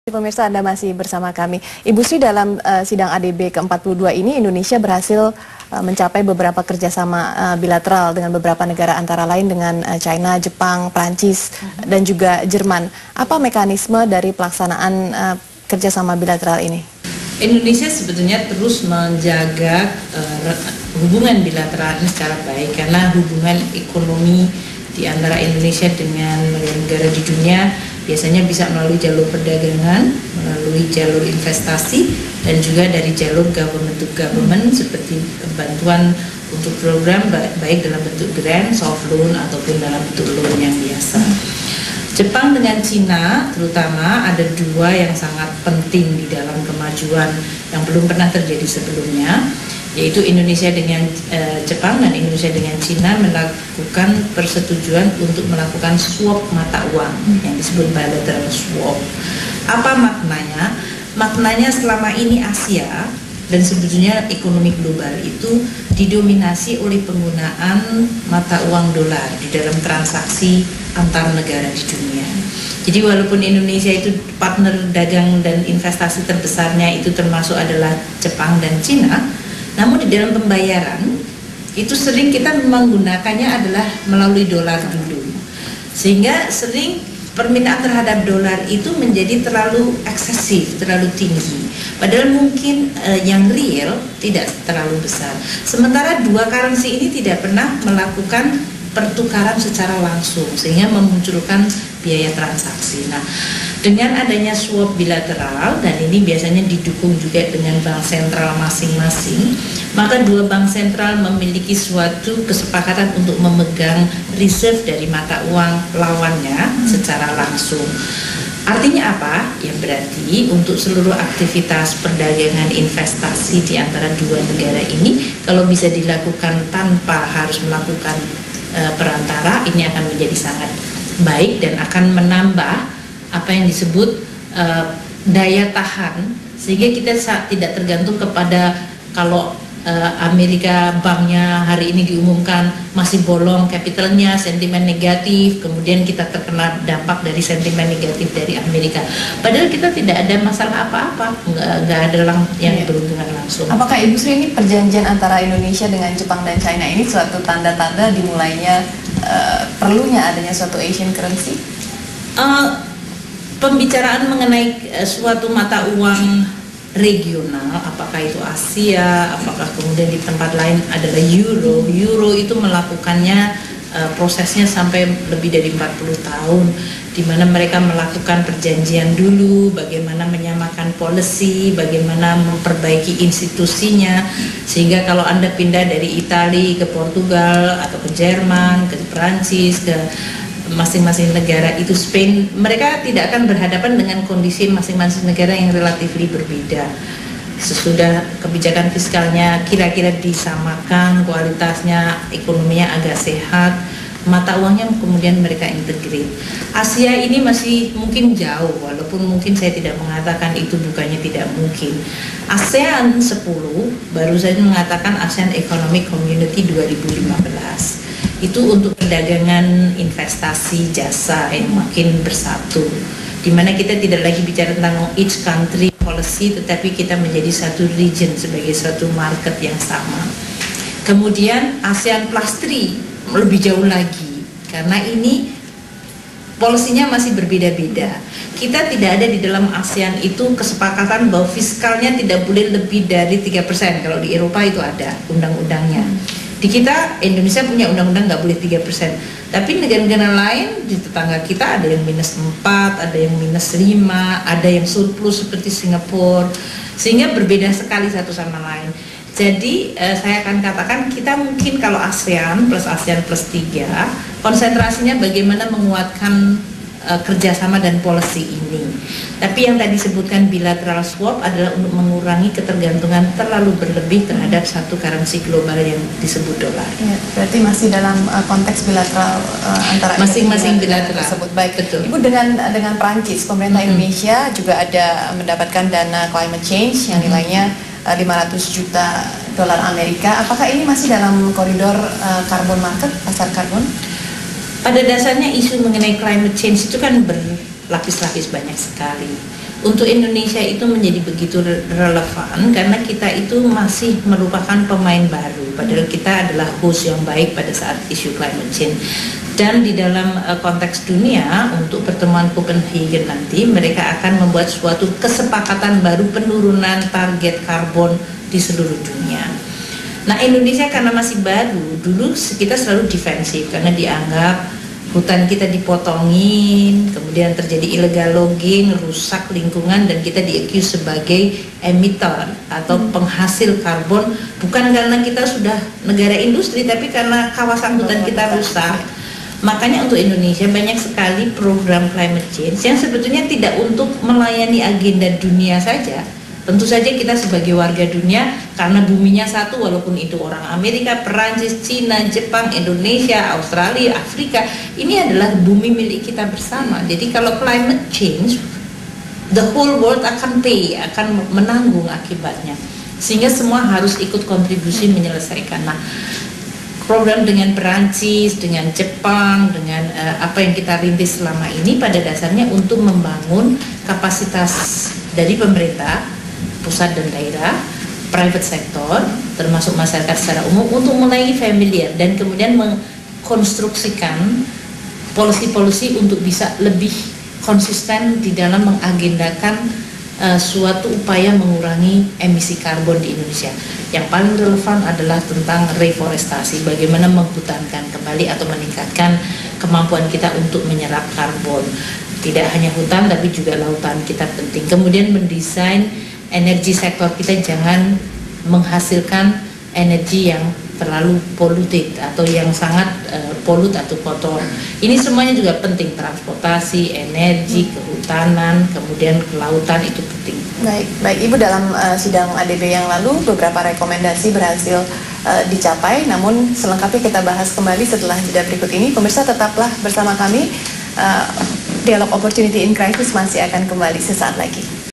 Pemirsa, Anda masih bersama kami. Ibu Sri, dalam sidang ADB ke-42 ini Indonesia berhasil mencapai beberapa kerjasama bilateral dengan beberapa negara, antara lain dengan China, Jepang, Prancis, dan juga Jerman. Apa mekanisme dari pelaksanaan kerjasama bilateral ini? Indonesia sebetulnya terus menjaga hubungan bilateral ini secara baik, karena hubungan ekonomi di antara Indonesia dengan negara di dunia biasanya bisa melalui jalur perdagangan, melalui jalur investasi, dan juga dari jalur government to government seperti bantuan untuk program baik dalam bentuk grant, soft loan, ataupun dalam bentuk loan yang biasa. Jepang dengan Cina terutama ada dua yang sangat penting di dalam kemajuan yang belum pernah terjadi sebelumnya, yaitu Indonesia dengan Jepang dan Indonesia dengan Cina melakukan persetujuan untuk melakukan swap mata uang yang disebut bilateral swap. Apa maknanya? Maknanya selama ini Asia dan sebetulnya ekonomi global itu didominasi oleh penggunaan mata uang dolar di dalam transaksi antar negara di dunia. Jadi walaupun Indonesia itu partner dagang dan investasi terbesarnya itu termasuk adalah Jepang dan Cina, namun di dalam pembayaran itu sering kita menggunakannya adalah melalui dolar dulu, sehingga sering permintaan terhadap dolar itu menjadi terlalu eksesif, terlalu tinggi, padahal mungkin yang real tidak terlalu besar. Sementara dua currency ini tidak pernah melakukan pertukaran secara langsung, sehingga memunculkan biaya transaksi. Nah, dengan adanya swap bilateral, dan ini biasanya didukung juga dengan bank sentral masing-masing, maka dua bank sentral memiliki suatu kesepakatan untuk memegang reserve dari mata uang lawannya secara langsung. Artinya apa? Ya berarti untuk seluruh aktivitas perdagangan investasi di antara dua negara ini, kalau bisa dilakukan tanpa harus melakukan perantara, ini akan menjadi sangat baik dan akan menambah apa yang disebut daya tahan, sehingga kita tidak tergantung kepada kalau Amerika banknya hari ini diumumkan masih bolong capitalnya, sentimen negatif, kemudian kita terkena dampak dari sentimen negatif dari Amerika, padahal kita tidak ada masalah apa-apa, nggak ada yang berhubungan langsung. Apakah Ibu Sri, ini perjanjian antara Indonesia dengan Jepang dan China ini suatu tanda-tanda dimulainya perlunya adanya suatu Asian currency? Pembicaraan mengenai suatu mata uang regional, apakah itu Asia, apakah kemudian di tempat lain adalah euro. Euro itu melakukannya prosesnya sampai lebih dari 40 tahun, di mana mereka melakukan perjanjian dulu, bagaimana menyamakan policy, bagaimana memperbaiki institusinya, sehingga kalau Anda pindah dari Italia ke Portugal atau ke Jerman, ke Prancis, ke masing-masing negara itu, Spain, mereka tidak akan berhadapan dengan kondisi masing-masing negara yang relatif berbeda. Sesudah kebijakan fiskalnya kira-kira disamakan, kualitasnya, ekonominya agak sehat, mata uangnya kemudian mereka integrate. Asia ini masih mungkin jauh, walaupun mungkin saya tidak mengatakan itu bukannya tidak mungkin. ASEAN 10 baru saja mengatakan ASEAN Economic Community 2015. Itu untuk perdagangan, investasi, jasa yang makin bersatu, di mana kita tidak lagi bicara tentang each country policy, tetapi kita menjadi satu region sebagai suatu market yang sama. Kemudian ASEAN Plus 3 lebih jauh lagi, karena ini polisinya masih berbeda-beda. Kita tidak ada di dalam ASEAN itu kesepakatan bahwa fiskalnya tidak boleh lebih dari 3%. Kalau di Eropa itu ada undang-undangnya. Di kita, Indonesia punya undang-undang nggak boleh 3%. Tapi negara-negara lain di tetangga kita ada yang -4, ada yang -5, ada yang surplus seperti Singapura. Sehingga berbeda sekali satu sama lain. Jadi saya akan katakan kita mungkin kalau ASEAN plus 3, konsentrasinya bagaimana menguatkan kerjasama dan policy ini. Tapi yang tadi disebutkan bilateral swap adalah untuk mengurangi ketergantungan terlalu berlebih terhadap satu currency global yang disebut dolar. Ya, berarti masih dalam konteks bilateral antara masing-masing bilateral tersebut. Baik, betul. Ibu, dengan Prancis, pemerintah Indonesia juga ada mendapatkan dana climate change yang nilainya 500 juta dolar Amerika. Apakah ini masih dalam koridor carbon market, pasar karbon? Pada dasarnya isu mengenai climate change itu kan berlapis-lapis banyak sekali. Untuk Indonesia itu menjadi begitu relevan karena kita itu masih merupakan pemain baru, padahal kita adalah host yang baik pada saat isu climate change. Dan di dalam konteks dunia, untuk pertemuan Copenhagen nanti, mereka akan membuat suatu kesepakatan baru penurunan target karbon di seluruh dunia. Nah, Indonesia karena masih baru, dulu kita selalu defensif karena dianggap hutan kita dipotongin, kemudian terjadi illegal logging, rusak lingkungan, dan kita di-accuse sebagai emitter atau penghasil karbon, bukan karena kita sudah negara industri, tapi karena kawasan hutan kita rusak. Makanya untuk Indonesia banyak sekali program climate change yang sebetulnya tidak untuk melayani agenda dunia saja. Tentu saja kita sebagai warga dunia, karena buminya satu, walaupun itu orang Amerika, Perancis, Cina, Jepang, Indonesia, Australia, Afrika, ini adalah bumi milik kita bersama. Jadi kalau climate change, the whole world akan pay, akan menanggung akibatnya. Sehingga semua harus ikut kontribusi menyelesaikan. Nah, program dengan Perancis, dengan Jepang, dengan apa yang kita rintis selama ini pada dasarnya untuk membangun kapasitas dari pemerintah, pusat dan daerah, private sector, termasuk masyarakat secara umum untuk mulai familiar dan kemudian mengkonstruksikan polisi-polisi untuk bisa lebih konsisten di dalam mengagendakan suatu upaya mengurangi emisi karbon di Indonesia. Yang paling relevan adalah tentang reforestasi, bagaimana menghutankan kembali atau meningkatkan kemampuan kita untuk menyerap karbon. Tidak hanya hutan tapi juga lautan kita penting. Kemudian mendesain energi sektor kita jangan menghasilkan energi yang terlalu polluted atau yang sangat polut atau kotor. Ini semuanya juga penting, transportasi, energi, kehutanan, kemudian kelautan itu penting. Baik Ibu, dalam sidang ADB yang lalu beberapa rekomendasi berhasil dicapai, namun selengkapnya kita bahas kembali setelah jeda berikut ini. Pemirsa tetaplah bersama kami, Dialog Opportunity in Crisis masih akan kembali sesaat lagi.